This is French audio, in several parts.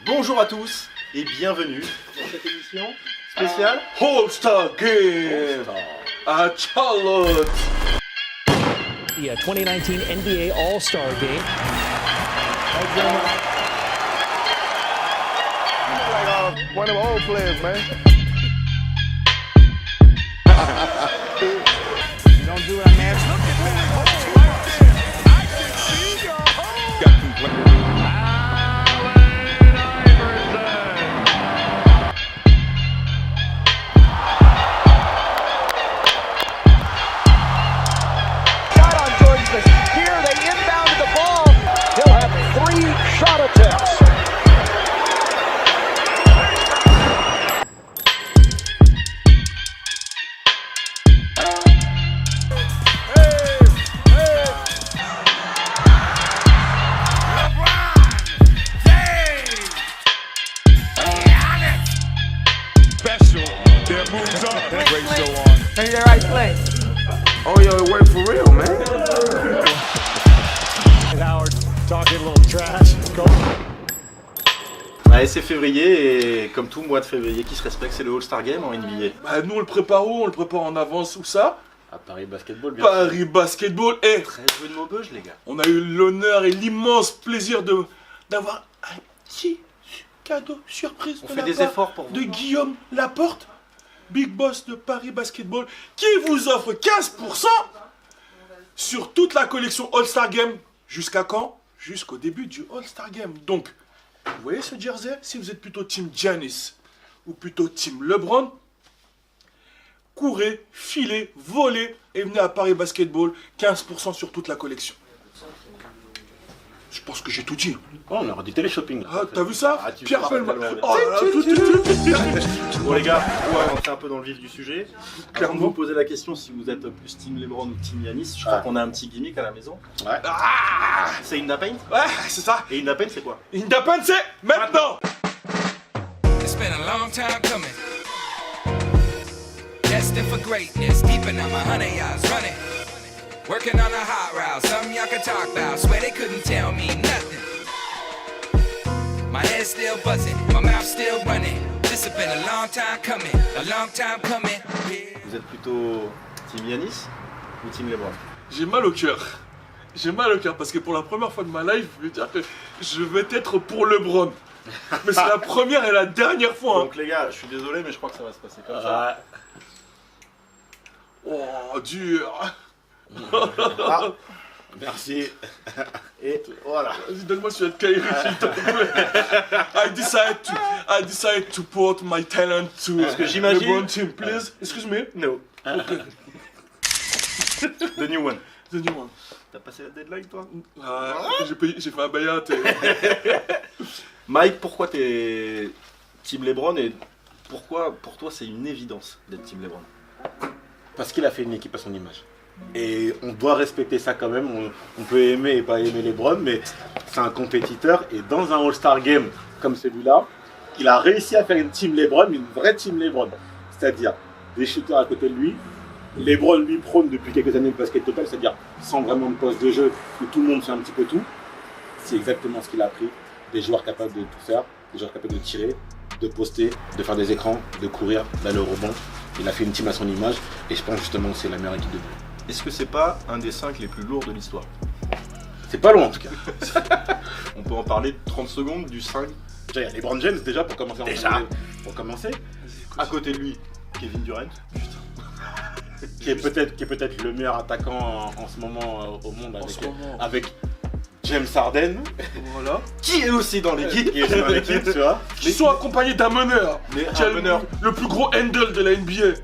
Bonjour à tous et bienvenue dans cette émission spéciale All-Star Game à Charlotte. The 2019 NBA All-Star Game. Like one of them old players, man. You don't do what I'm asking. Look at that hole right there. I can see your hole. Got some play. Shot on Jordan, but here they inbounded the ball. He'll have 3 shot attempts. Special. That moves up. Great show on. Maybe the right play. Oh, yo, it worked for real, man. Howard talking a little trash. Go. Ouais, c'est février et comme tout mois de février qui se respecte, c'est le All-Star Game en NBA. Bah, nous on le prépare où? On le prépare en avance où ça? À Paris Basketball, bien sûr. Paris Basketball. Et Très jeu de Maubeuge, les gars. on a eu l'honneur et l'immense plaisir d'avoir un petit cadeau surprise On de fait la des part efforts pour vous. de Guillaume Laporte, Big Boss de Paris Basketball, qui vous offre 15% sur toute la collection All-Star Game. Jusqu'à quand? Jusqu'au début du All-Star Game. Donc, vous voyez ce jersey? Si vous êtes plutôt team Giannis ou plutôt team LeBron, courez, filez, volez et venez à Paris Basketball, 15% sur toute la collection. Je pense que j'ai tout dit. Oh, on aurait du télé-shopping là. Ah, t'as vu ça? Ah, tu Pierre pars Pelma. tellement Oh là là, tout. Bon les gars, on va rentrer un peu dans le vif du sujet. Avant de Clairement. vous poser la question si vous êtes plus team LeBron ou team Giannis, je crois qu'on a un petit gimmick à la maison. Ouais. C'est In the Paint. Ouais, c'est ça. Et In the Paint, c'est quoi? Independence, c'est maintenant. It's been a long time coming. Destined for greatness, keeping on my honey eyes running. Working on a hot route, something y'all can talk about. Swear they couldn't tell me nothing. My head's still buzzing, my mouth still running. This has been a long time coming, a long time coming. Yeah. Vous êtes plutôt team Giannis ou team LeBron? J'ai mal au cœur. J'ai mal au cœur parce que pour la première fois de ma life, je veux dire que je vais être pour LeBron. Mais c'est la première et la dernière fois. Hein. Donc les gars, je suis désolé mais je crois que ça va se passer comme ça. Oh, dur. Ah, Merci. et voilà. Vas-y, donne-moi celui de Kyrie, s'il te plaît. I decide to put my talent to que j'imagine- LeBron team, please. Excuse me. No. The new one. The new one. T'as passé la deadline toi? J'ai fait un bayat. Et... Mike, pourquoi t'es team LeBron et pourquoi pour toi c'est une évidence d'être team LeBron? Parce qu'il a fait une équipe à son image. Et on doit respecter ça quand même. On peut aimer et pas aimer LeBron, mais c'est un compétiteur. Et dans un All-Star Game comme celui-là, il a réussi à faire une team LeBron, une vraie team LeBron. C'est-à-dire des shooters à côté de lui. LeBron lui prône depuis quelques années le basket total, c'est-à-dire sans vraiment de poste de jeu, que tout le monde fait un petit peu tout. C'est exactement ce qu'il a appris. Des joueurs capables de tout faire, des joueurs capables de tirer, de poster, de faire des écrans, de courir, d'aller au rebond. Il a fait une team à son image et je pense justement que c'est la meilleure équipe de lui. Est-ce que c'est pas un des 5 les plus lourds de l'histoire? C'est pas loin en tout cas. On peut en parler 30 secondes du 5. Déjà, il y a LeBron James déjà pour commencer. Pour commencer, À côté de lui, Kevin Durant. qui est peut-être le meilleur attaquant en ce moment au monde avec James Harden, Voilà. Qui est aussi dans l'équipe. qui est dans l'équipe, tu vois. Ils sont accompagnés d'un meneur. Mais Qui a un meneur. le plus gros handle de la NBA.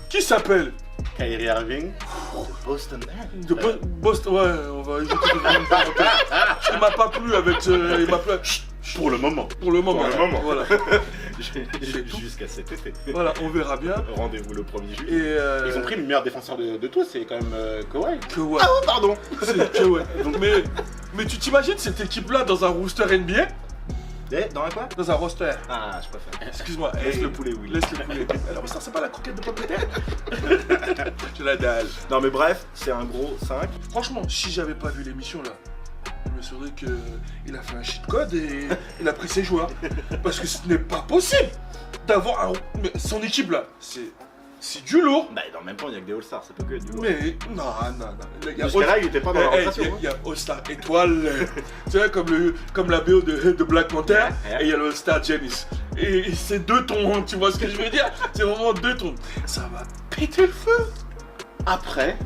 Qui s'appelle Kyrie Irving. Boston. de Boston. Ouais, on va éviter de... Il m'a pas plu avec... il m'a plu... Pour le moment. Pour le moment. Pour le moment. Voilà. Jusqu'à cet été. Voilà, on verra bien. Rendez-vous le 1er Et juillet. Ils ont pris le meilleur défenseur de tous, c'est quand même Kawhi. Kawhi. Ah oh, pardon. C'est Kawhi. Donc, mais tu t'imagines cette équipe-là dans un roster NBA? Eh, dans un quoi? Dans un roster. Ah, je préfère. Excuse-moi. Laisse le poulet, oui. Laisse le poulet. Alors, ça, c'est pas la croquette de pomme de terre. J'ai la dalle. Non mais bref, c'est un gros 5. Franchement, si j'avais pas vu l'émission là, je me m'assurer qu'il a fait un cheat code et il a pris ses joueurs. Parce que ce n'est pas possible d'avoir un... Mais son équipe là, c'est du lourd. Bah, dans le même temps, il n'y a que des All-Stars, ça peut que être du lourd. Mais non. Les gars, Jusqu'à là, il était pas dans la rotation. Il y a All-Star étoile, tu vois, comme la BO de Black Panther, Ouais. et il y a le All-Star Giannis. Et c'est 2 tons, tu vois ce que je veux dire? C'est vraiment 2 tons. Ça va péter le feu. Après,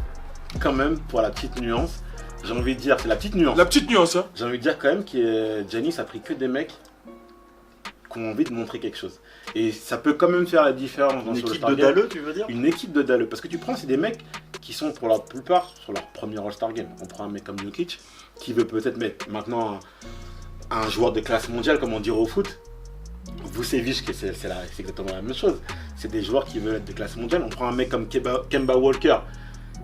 quand même, pour la petite nuance, j'ai envie de dire, c'est la petite nuance. La petite nuance, hein. J'ai envie de dire quand même que Giannis a pris que des mecs qui ont envie de montrer quelque chose. Et ça peut quand même faire la différence dans Une ce équipe All-Star de Game. dalleux, tu veux dire? Une équipe de dalleux. Parce que tu prends, c'est des mecs qui sont pour la plupart sur leur premier All-Star Game. On prend un mec comme Jokic, qui veut peut-être mettre maintenant un joueur de classe mondiale, comme on dirait au foot. Vucevic, c'est exactement la même chose. C'est des joueurs qui veulent être de classe mondiale. On prend un mec comme Kemba Walker,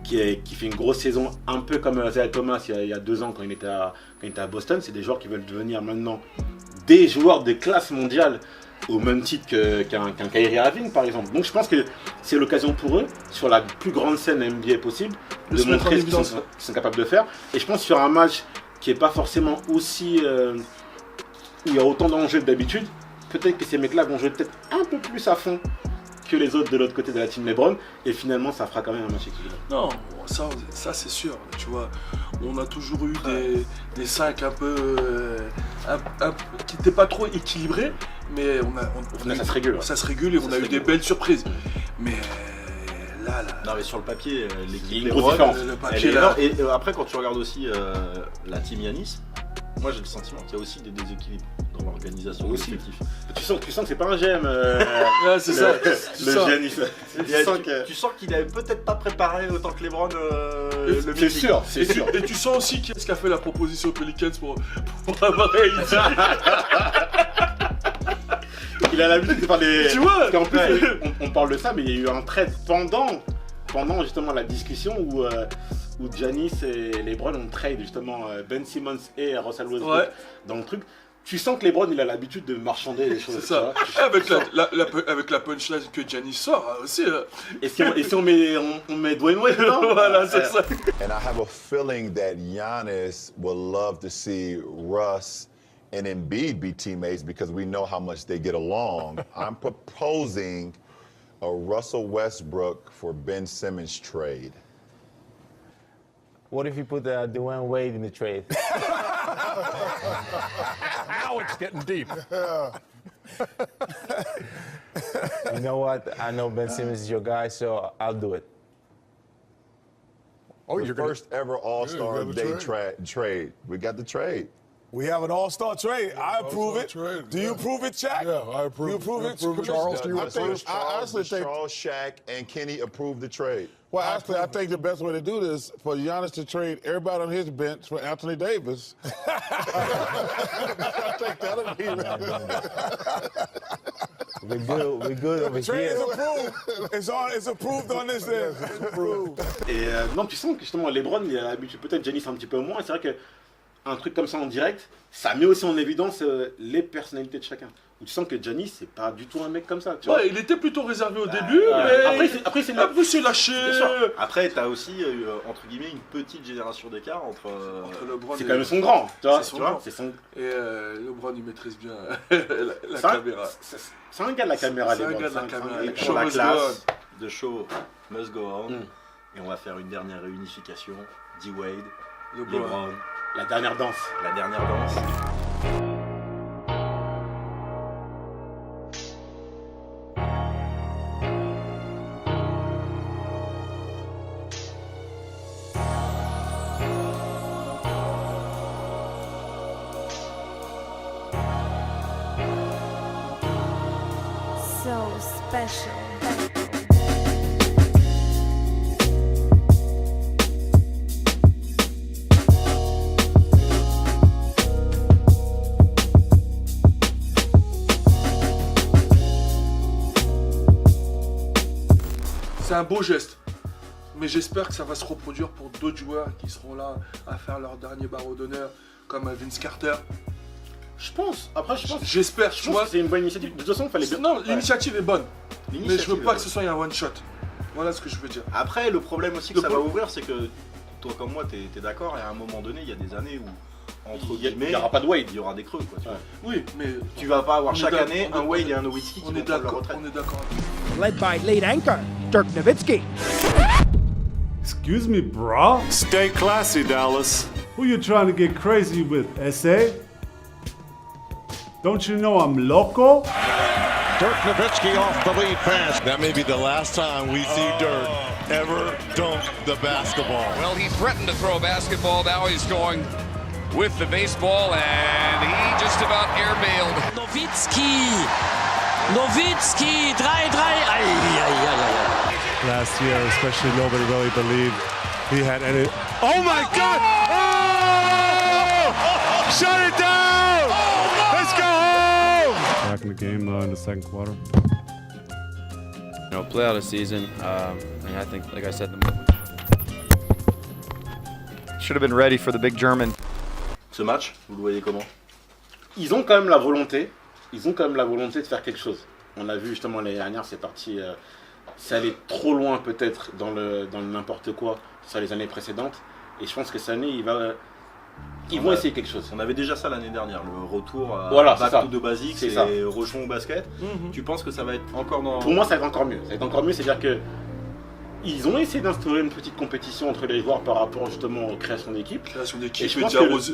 qui fait une grosse saison, un peu comme Isaiah Thomas il y a 2 ans quand il était à Boston. C'est des joueurs qui veulent devenir maintenant des joueurs de classe mondiale au même titre qu'un Kyrie Irving par exemple. Donc je pense que c'est l'occasion pour eux, sur la plus grande scène NBA possible, de se mettre en montrer ce qu'ils évidence. sont capables de faire. Et je pense sur un match qui n'est pas forcément aussi... où il y a autant d'enjeux que d'habitude, peut-être que ces mecs-là vont jouer peut-être un peu plus à fond que les autres de l'autre côté de la team LeBron, et finalement ça fera quand même un match équilibré. Non, ça c'est sûr, tu vois. On a toujours eu des 5 un peu... qui n'étaient pas trop équilibrés, mais Ça se régule. Ça se régule et on a eu des belles surprises. Mais là... Non, mais sur le papier, Il y a l'équipe une grosse LeBron, différence. Le elle papier est là... énorme. Et après, quand tu regardes aussi la team Yanis, moi j'ai le sentiment qu'il y a aussi des déséquilibres dans l'organisation de Aussi. l'effectif. Tu sens que c'est pas un GM, Ouais, c'est ça. le Giannis. Tu sens qu'il avait peut-être pas préparé autant que LeBron le C'est meeting. sûr, c'est sûr. Et tu sens aussi qui est-ce qui a fait la proposition aux Pelicans pour avoir réalisé. Il a l'habitude de faire des... Tu vois. Parce qu'en plus, on parle de ça, mais il y a eu un trade pendant justement la discussion où Giannis et LeBron ont trade justement Ben Simmons et Russell Westbrook Ouais. dans le truc. Tu sens que LeBron, il a l'habitude de marchander les choses. C'est ça. tu vois. Avec la punchline que Giannis sort aussi. Et si on met Dwayne Wade dedans, Voilà, c'est ça. And I have a feeling that Giannis would love to see Russ and Embiid be teammates because we know how much they get along. I'm proposing a Russell Westbrook for Ben Simmons trade. What if you put Dwayne Wade in the trade? Now it's getting deep. You know what? I know Ben Simmons is your guy, so I'll do it. Oh, the first ever All-Star got a Day trade. trade. We got the trade. We have an all-star trade. I approve it. trade, Do you yeah. approve it, Shaq? Yeah, I approve You it. approve I it, approve it. Charles, do you I approve think, it? I honestly think, Charles, Shaq, and Kenny approved the trade. well, actually, I think the best way to do this is for Giannis to trade everybody on his bench for Anthony Davis. I think that'll be We're good over Trade here. is approved. It's approved on this end. It's approved. Et non, tu sens que justement LeBron, il a l'habitude, peut-être Giannis un petit peu moins. C'est vrai que un truc comme ça en direct, ça met aussi en évidence les personnalités de chacun. Où tu sens que Giannis, c'est pas du tout un mec comme ça. Tu vois. Ouais, il était plutôt réservé au début, mais Après, c'est après c'est lâché. Bien sûr. Après, t'as aussi, entre guillemets, une petite génération d'écart entre LeBron c'est et- quand même son grand. Tu vois, C'est son tu vois, grand. c'est son. Et LeBron, il maîtrise bien la Ça, caméra. C'est un gars de la caméra, C'est un LeBron. gars de la caméra. Et Show pour la must classe de show must go on. Mm. Et on va faire une dernière réunification. D-Wade, LeBron. LeBron, La dernière danse. la dernière danse. So special. C'est un beau geste. Mais j'espère que ça va se reproduire pour d'autres joueurs qui seront là à faire leur dernier barreau d'honneur, comme Vince Carter. Je pense. Après, je pense. J'espère, Je tu pense vois. que c'est une bonne initiative. De toute façon, il fallait bien. Non, l'initiative est bonne. Mais je veux L'initiative pas est que ce soit un one shot. Voilà ce que je veux dire. Après, le problème aussi que Le ça va pro- ouvrir, c'est que toi comme moi, t'es d'accord, et à un moment donné, il y a des années où entre il guillemets, n'y aura pas de Wade. il y aura des creux. Quoi, tu vois. Oui, mais Tu vas pas avoir On est chaque d'accord, année on est- un Wade et un Nowitzki qui on vont est prendre leur d'accord. retraite. On est d'accord. Led by lead anchor, Dirk Nowitzki. Excuse me, bro. Stay classy, Dallas. Who you trying to get crazy with, SA? Don't you know I'm local? Dirk Nowitzki off the lead pass. That may be the last time we see Dirk ever dunk the basketball. Well, he threatened to throw a basketball. Now he's going with the baseball, and he just about airmailed. Nowitzki! Nowitzki! 3-3! Ay, ay, ay, ay. Last year, especially, nobody really believed he had any. Oh my God! Oh! Shut it down! Let's go home! Back in the game in the second quarter. You know, play out a season. And I think, like I said, Should have been ready for the big German. Ce match, vous le voyez comment? Ils ont quand même la volonté. Ils ont quand même la volonté de faire quelque chose. On a vu justement l'année dernière, c'est parti. C'est allé trop loin peut-être dans le n'importe quoi sur les années précédentes. Et je pense que cette année, ils vont essayer quelque chose. On avait déjà ça l'année dernière, le retour à Voilà, c'est back ça. to the basics C'est et ça. rejouons au basket. Tu penses que ça va être encore dans... Pour moi, ça va être encore mieux. Ça va être encore mieux, c'est-à-dire que ils ont essayé d'instaurer une petite compétition entre les joueurs par rapport justement aux créations d'équipe. Création Et d'équipe, je pense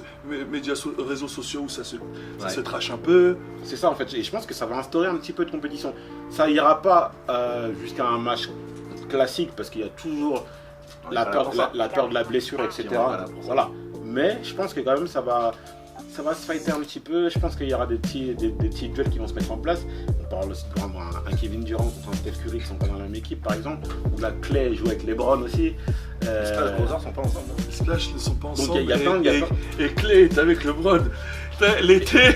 médias, réseaux sociaux où ça se trash un peu. C'est ça en fait, et je pense que ça va instaurer un petit peu de compétition. Ça ira pas jusqu'à un match classique parce qu'il y a toujours la peur de la blessure, etc. Voilà. Mais je pense que quand même ça va se fighter un petit peu. Je pense qu'il y aura des petits duels qui vont se mettre en place. On parle aussi de un Kevin Durant contre un Steph Curry qui sont pas dans la même équipe par exemple. Ou la Clay joue avec LeBron aussi. Les Splash Brothers sont pas ensemble. Les Splash ne sont pas ensemble. Donc il y a plein. Et Clay est avec LeBron. L'été.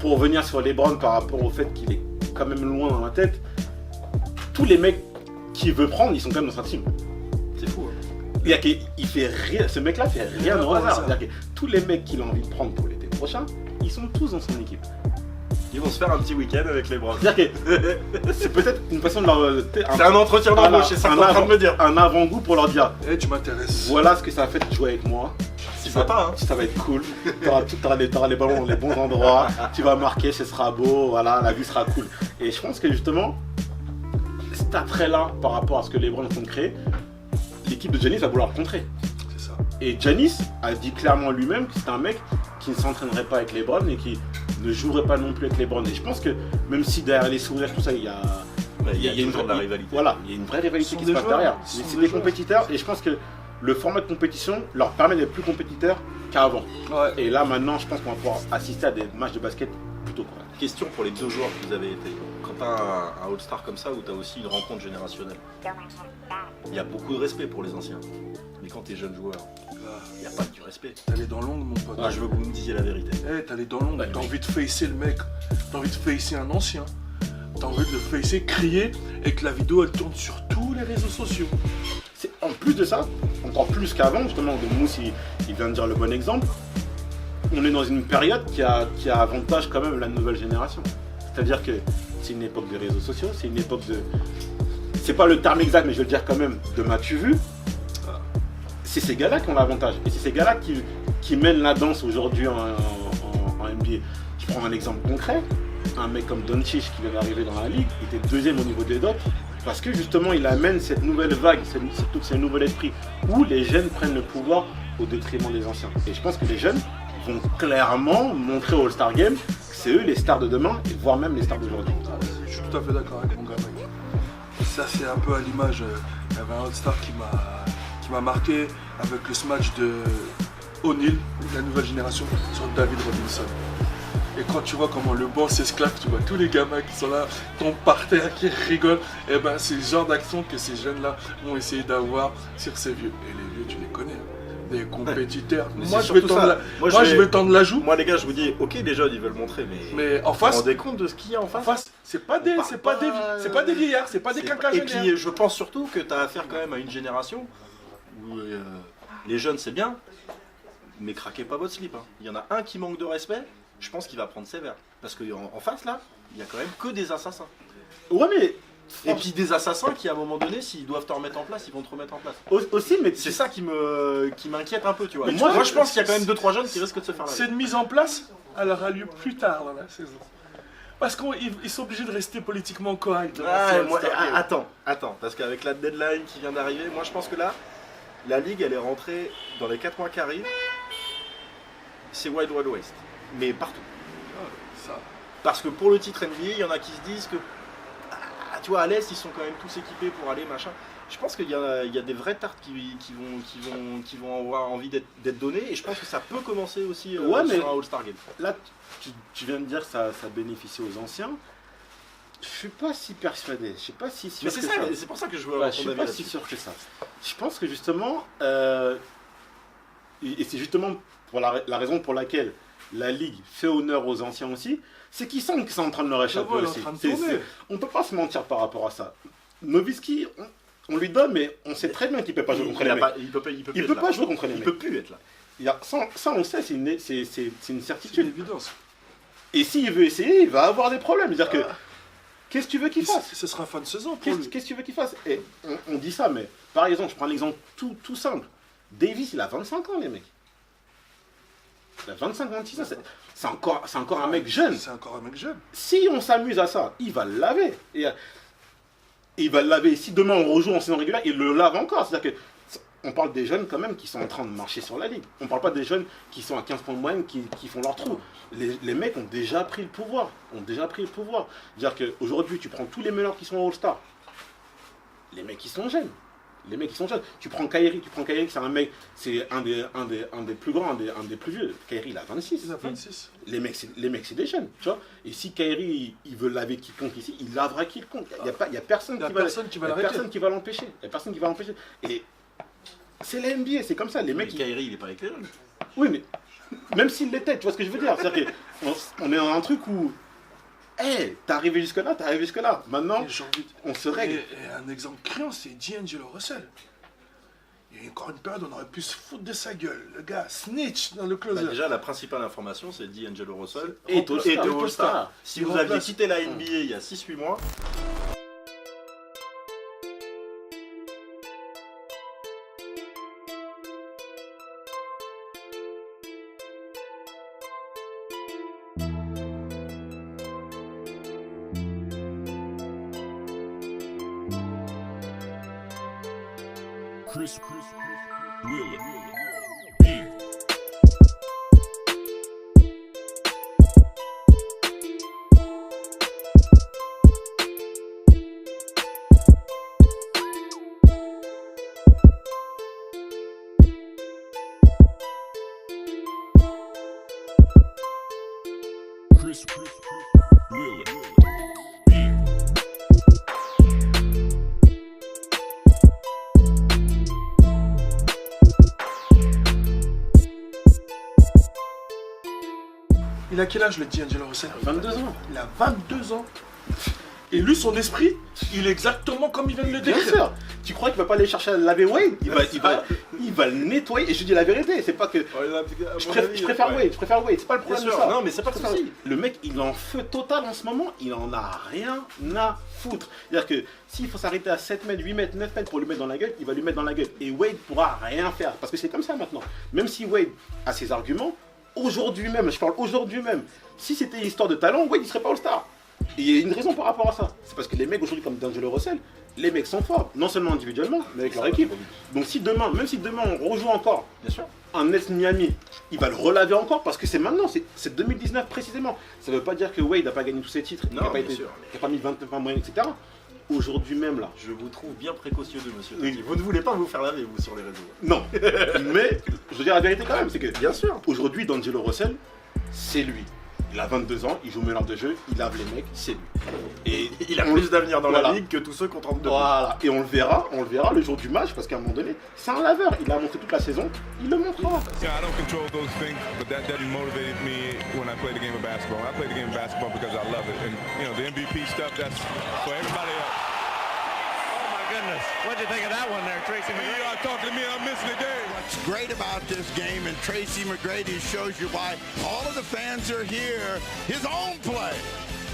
Pour revenir sur LeBron par rapport au fait qu'il est quand même loin dans la tête, tous les mecs qu'il veut prendre, ils sont quand même dans sa team. C'est fou. Hein. Il fait rien, ce mec-là fait rien au hasard. C'est-à-dire que tous les mecs qu'il a envie de prendre pour l'été prochain, ils sont tous dans son équipe. Ils vont se faire un petit week-end avec les Browns. C'est-à-dire que c'est peut-être une façon de leur. C'est un entretien d'embauche, c'est ça que t'es en train de me dire. Un avant-goût pour leur dire tu m'intéresses. Voilà ce que ça fait de jouer avec moi. C'est sympa, hein. Ça va être cool. T'auras les ballons dans les bons endroits. Tu vas marquer, ce sera beau. Voilà, la vue sera cool. Et je pense que justement, cet attrait-là par rapport à ce que les Browns ont créé, l'équipe de Giannis va vouloir le contrer. C'est ça. Et Giannis a dit clairement lui-même que c'est un mec qui ne s'entraînerait pas avec les Browns et qui ne jouerait pas non plus avec les Browns. Et je pense que même si derrière les sourires, tout ça, il y a une vraie rivalité. Voilà, il y a une vraie rivalité qui se passe joueurs. derrière. Ce sont C'est des des joueurs. compétiteurs et je pense que le format de compétition leur permet d'être plus compétiteurs qu'avant. Ouais. Et là maintenant, je pense qu'on va pouvoir assister à des matchs de basket plutôt corrects. Question pour les deux joueurs que vous avez été. Quand tu as un All-Star comme ça où tu as aussi une rencontre générationnelle, il y a beaucoup de respect pour les anciens. Mais quand tu es jeune joueur, il n'y a pas que du respect. T'allais dans l'ombre, mon pote. Ah, je veux que vous me disiez la vérité. T'allais dans l'ombre, t'as envie de facer le mec, t'as envie de facer un ancien, t'as envie de le facer, crier, et que la vidéo elle tourne sur tous les réseaux sociaux. En plus de ça, encore plus qu'avant, justement, Mousse il vient de dire le bon exemple, on est dans une période qui a avantage quand même la nouvelle génération. C'est-à-dire que c'est une époque des réseaux sociaux, c'est une époque de... C'est pas le terme exact, mais je veux le dire quand même, de m'as-tu vu. C'est ces gars-là qui ont l'avantage. Et c'est ces gars-là qui mènent la danse aujourd'hui en NBA. Je prends un exemple concret. Un mec comme Doncic qui vient d'arriver dans la ligue, il était deuxième au niveau des dots. Parce que justement, il amène cette nouvelle vague, tout ce nouvel esprit où les jeunes prennent le pouvoir au détriment des anciens. Et je pense que les jeunes vont clairement montrer au All-Star Game que c'est eux les stars de demain, et voire même les stars d'aujourd'hui. Je suis tout à fait d'accord avec mon gars, mec. Ça, c'est un peu à l'image. Il y avait un All-Star qui m'a marqué avec le match de O'Neal, la nouvelle génération, sur David Robinson. Et quand tu vois comment le banc s'esclave, tu vois tous les gamins qui sont là, tombent par terre, qui rigolent, et ben c'est le genre d'action que ces jeunes-là vont essayer d'avoir sur ces vieux. Et les vieux, tu les connais, des compétiteurs. Moi, je vais tendre la joue. Moi, les gars, je vous dis, ok, les jeunes, ils veulent montrer, mais en face, vous vous rendez compte de ce qu'il y a en face, c'est pas des vieillards, c'est pas des quinquagénaires. Et puis, je pense surtout que tu as affaire quand même à une génération où les jeunes, c'est bien, mais craquez pas votre slip. Hein. Il y en a un qui manque de respect. Je pense qu'il va prendre sévère. Parce qu'en face, là, il y a quand même que des assassins. Ouais, mais Et puis des assassins qui, à un moment donné, s'ils doivent te remettre en place, ils vont te remettre en place. Aussi, mais c'est ça qui m'inquiète un peu, tu vois. Mais Moi, je pense qu'il y a quand même 2-3 jeunes qui risquent de se faire la vie. Cette mise en place, elle aura lieu plus tard dans la saison. Parce qu'ils sont obligés de rester politiquement corrects. Attends, parce qu'avec la deadline qui vient d'arriver, moi je pense que là, la Ligue, elle est rentrée dans les 4 mois qui arrivent. C'est Wild Wild West. Mais partout. Parce que pour le titre NBA, il y en a qui se disent que, tu vois, à l'Est, ils sont quand même tous équipés pour aller, machin. Je pense qu'il y a des vraies tartes qui vont avoir envie d'être données, et je pense que ça peut commencer aussi sur un All-Star Game. Là, tu viens de dire que ça bénéficie aux anciens. Je suis pas si persuadé. Je suis pas si sûr. Mais c'est ça, c'est pour ça que je veux. Je suis pas si sûr que ça. Je pense que justement, et c'est justement pour la raison pour laquelle la Ligue fait honneur aux anciens aussi, c'est qu'ils sentent que c'est en train de leur échapper aussi. On peut pas se mentir par rapport à ça. Nowitzki, on lui donne, mais on sait très bien qu'il peut pas jouer contre les mecs. Il peut pas jouer contre les mecs. Il peut plus être là. Ça, on le sait, c'est une certitude. C'est une évidence. Et s'il veut essayer, il va avoir des problèmes. C'est-à-dire que, qu'est-ce que tu veux qu'il fasse? Ce sera fin de saison pour lui. Qu'est-ce que tu veux qu'il fasse? Et on dit ça, mais par exemple, je prends l'exemple tout simple. Davis, il a 25 ans, les mecs. Il a 25-26 ans. C'est encore un mec jeune. C'est encore un mec jeune. Si on s'amuse à ça, il va le laver. Et il va le laver. Si demain on rejoue en saison régulière, il le lave encore. C'est-à-dire que on parle des jeunes quand même qui sont en train de marcher sur la ligue. On parle pas des jeunes qui sont à 15 points de moyenne, qui font leur trou. Les mecs ont déjà pris le pouvoir. C'est-à-dire qu'aujourd'hui, tu prends tous les meneurs qui sont en All-Star. Les mecs qui sont jeunes. Tu prends Kyrie, c'est un mec, c'est un des plus grands, un des plus vieux. Kyrie, il a 26. Il a 26. Les mecs, c'est des jeunes, tu vois. Et si Kyrie, il veut laver quiconque ici, il lavera quiconque. Il y a personne qui va l'empêcher. Et c'est la NBA, c'est comme ça. Les mecs, Kyrie, il est pas avec les jeunes. Oui, mais même s'il l'était, tu vois ce que je veux dire. C'est-à-dire qu'on est dans un truc où, t'es arrivé jusque là. Maintenant, on se règle. Et un exemple criant, c'est D'Angelo Russell. Il y a encore une période où on aurait pu se foutre de sa gueule. Le gars snitch dans le closer. Déjà, la principale information, c'est D'Angelo Russell et All-Star. Si vous aviez quitté la NBA il y a 6-8 mois... Chris Wheeler. Chris Wheeler. Il a quel âge le D'Angelo Russell? 22 ans. Il a 22 ans. Et lui, son esprit, il est exactement comme il vient de le décrire. Bien sûr. Tu crois qu'il va pas aller chercher à laver Wade? Il va le nettoyer. Et je dis la vérité, c'est pas que. Je préfère Wade, c'est pas le problème de ça. Non, mais c'est pas le souci. Le mec, il est en feu total en ce moment, il en a rien à foutre. C'est-à-dire que s'il faut s'arrêter à 7 mètres, 8 mètres, 9 mètres pour lui mettre dans la gueule, il va lui mettre dans la gueule. Et Wade pourra rien faire. Parce que c'est comme ça maintenant. Même si Wade a ses arguments, aujourd'hui même, si c'était histoire de talent, Wade il serait pas All-Star. Et il y a une raison par rapport à ça. C'est parce que les mecs aujourd'hui comme D'Angelo Russell, les mecs sont forts, non seulement individuellement, mais avec leur équipe. Donc si demain, même si demain on rejoue encore, bien sûr, un Nets Miami, il va le relaver encore parce que c'est maintenant, c'est 2019 précisément. Ça ne veut pas dire que Wade n'a pas gagné tous ses titres, qu'il n'a pas mis 20 points moyenne, etc. Aujourd'hui même là. Je vous trouve bien précautieux de monsieur. Oui. Vous ne voulez pas vous faire laver vous sur les réseaux. Non. Mais je veux dire la vérité quand même, c'est que bien sûr, aujourd'hui D'Angelo Russell, c'est lui. Il a 22 ans, il joue meneur de jeu, il lave les mecs, c'est lui. Et il a plus d'avenir dans la ligue que tous ceux qui ont 32 ans. Voilà, et on le verra le jour du match, parce qu'à un moment donné, c'est un laveur. Il l'a montré toute la saison, il le montrera. Yeah, I don't control those things, but that doesn't motivate me when I play the game of basketball. I play the game of basketball because I love it. And, you know, the MVP stuff, that's for everybody else. Oh, my goodness. What'd you think of that one there, Tracy McGrady? You are talking to me, I'm missing the game. What's great about this game, and Tracy McGrady shows you why all of the fans are here, his own play.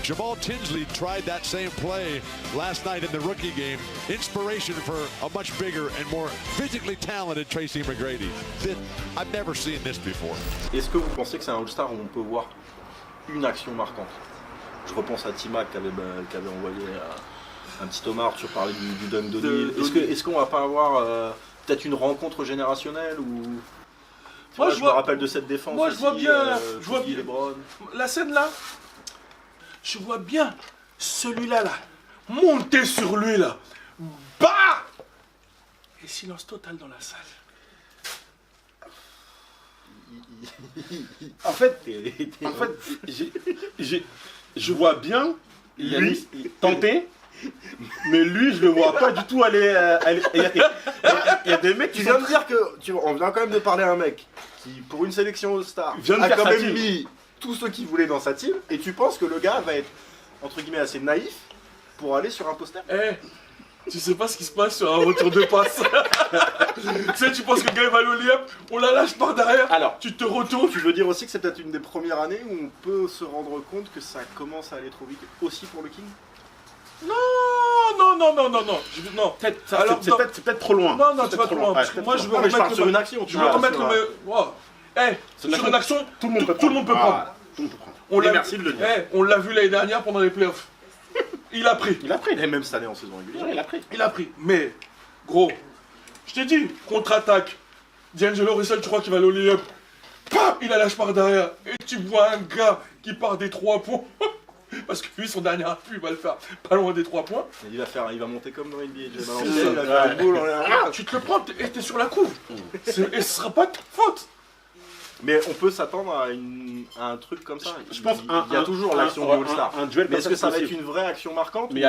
Jamal Tinsley tried that same play last night in the rookie game. Inspiration for a much bigger and more physically talented Tracy McGrady. I've never seen this before. Est-ce que vous pensez que c'est un All-Star où on peut voir une action marquante? Je repense à T-Mac qui avait envoyé un petit homard sur parler du dunk d'O'Neal. Est-ce qu'on va pas avoir peut-être une rencontre générationnelle ou... Moi, je me rappelle de cette défense. Moi, aussi, je vois bien, LeBron. La scène là. Je vois bien celui-là monter sur lui là. Bah! Et silence total dans la salle. En fait, je vois bien lui tenter, mais lui, je le vois pas du tout aller. Il y a des mecs qui Tu viens de dire que. On vient quand même de parler à un mec qui, pour une sélection All-Star, a quand même mis tous ceux qu'il voulait dans sa team, et tu penses que le gars va être, entre guillemets, assez naïf pour aller sur un poster? Tu sais pas ce qui se passe sur un retour de passe. Tu sais, tu penses que le gars il va aller au layup, on la lâche par derrière, alors tu te retournes. Tu veux dire aussi que c'est peut-être une des premières années où on peut se rendre compte que ça commence à aller trop vite aussi pour le King? Non. C'est peut-être trop loin. Non, tu vas trop loin. Parce que moi, je veux remettre sur une action. Je veux remettre le. Sur une action, tout le monde peut prendre. Merci de le dire. On l'a vu l'année dernière pendant les playoffs. Il a pris. Et même cette année en saison régulière, il a pris. Mais, gros, je t'ai dit, contre-attaque. D'Angelo Russell, tu crois qu'il va aller au layup? Il la lâche par derrière. Et tu vois un gars qui part des 3 points. Parce que lui, son dernier appui, il va le faire pas loin des 3 points. Et il va monter comme dans NBA. Tu te le prends et t'es sur la couve. Et ce sera pas de ta faute. Mais on peut s'attendre à un truc comme ça. Je pense il y a toujours l'action du All-Star. Un duel. Mais est-ce que ça va être une vraie action marquante? Mais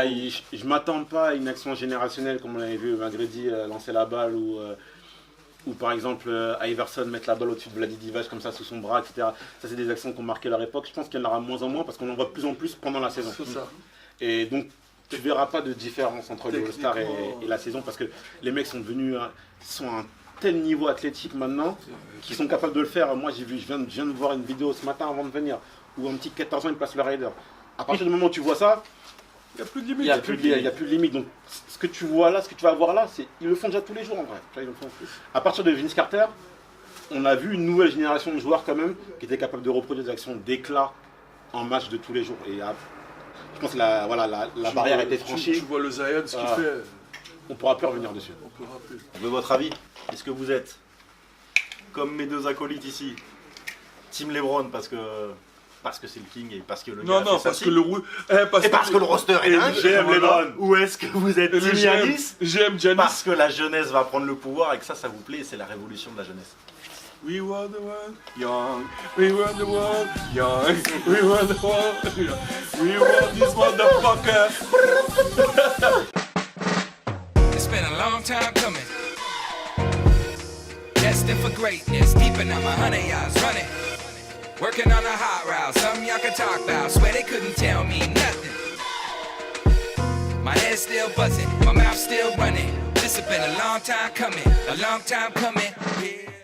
je m'attends pas à une action générationnelle comme on l'avait vu McGrady lancer la balle ou par exemple Iverson mettre la balle au-dessus de Vladi Divac comme ça sous son bras, etc. Ça, c'est des actions qui ont marqué leur époque. Je pense qu'il y en aura de moins en moins parce qu'on en voit de plus en plus pendant la saison. C'est ça. Et donc, tu verras pas de différence entre le All-Star et la saison parce que les mecs sont devenus sont à un tel niveau athlétique maintenant qu'ils sont capables de le faire. Moi, je viens de voir une vidéo ce matin avant de venir où un petit 14 ans il place le rider. À partir du moment où tu vois ça, il n'y a plus de limite. Il n'y a plus de limite. Donc, ce que tu vois là, ce que tu vas voir là, ils le font déjà tous les jours en vrai. À partir de Vince Carter, on a vu une nouvelle génération de joueurs quand même qui étaient capables de reproduire des actions d'éclat en match de tous les jours. Et je pense que la barrière a été franchie. Tu vois le Zion, ce qu'il fait. On ne pourra plus revenir dessus. De votre avis, est-ce que vous êtes comme mes deux acolytes ici, Team LeBron parce que c'est le King et parce que le gars parce que le roster est dingue? J'aime LeBron. Ou est-ce que vous êtes Team Giannis? J'aime Giannis. Parce que la jeunesse va prendre le pouvoir et que ça vous plaît, c'est la révolution de la jeunesse. We were the world young, we were the world young, we were the world young, we were this motherfucker. It's been a long time coming. Destined for greatness, keeping on my 100 yards running. Working on a hot route, something y'all can talk about. Swear they couldn't tell me nothing. My head's still buzzing, my mouth still running. This has been a long time coming, a long time coming. Yeah.